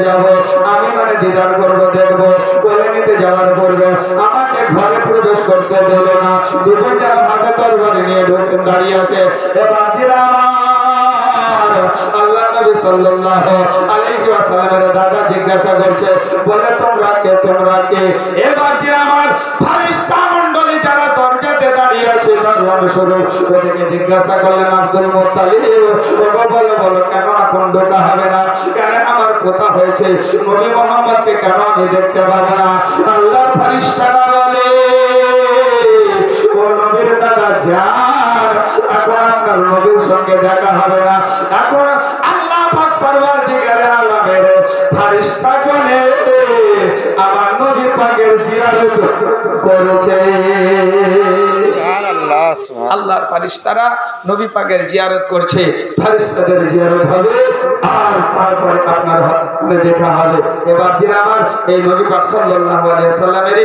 যাব আমি মানে দিদার করব দেখব বলে নিতে যাওয়ার পূর্বে আমাকে ঘরে প্রবেশ করতে দেব না দুজন যারা হাতে তরবারি নিয়ে দাঁড়িয়ে আছে এবার আল্লাহ নবী সাল্লাল্লাহু আলাইহি ওয়াসাল্লামের দাদা জিজ্ঞাসা করছে বলে তোমরা কে এবার যে আমার ফেরেশতা মণ্ডলী যারা দরজাতে দাঁড়িয়ে আছে দরবার শুরু ওদেরকে জিজ্ঞাসা করলেন আব্দুল মুত্তালিব বলো কেন এখন ঢোকা হবে না কেন আমার কথা হয়েছে নবী মুহাম্মদকে কেন আমি দেখতে পাবো না আল্লাহর ফেরেশতারা বলে ও নবীর দাদা যান এখন আপনার নবীর সঙ্গে দেখা হবে না এখন আল্লাহ পাক পরওয়ারদিগারে আলামের ফেরেশতাগণে আমার নবী পাকের জিয়ারত করেছে সুবহানাল্লাহ আল্লাহর ফেরেশতারা নবী পাকের জিয়ারত করছে ফেরেশতাদের জিয়ারত হবে আর তারপরে আপনার হাতে দেখা হবে এবার দিন আমার এই নবী পাক সাল্লাল্লাহু আলাইহি ওয়াসাল্লামের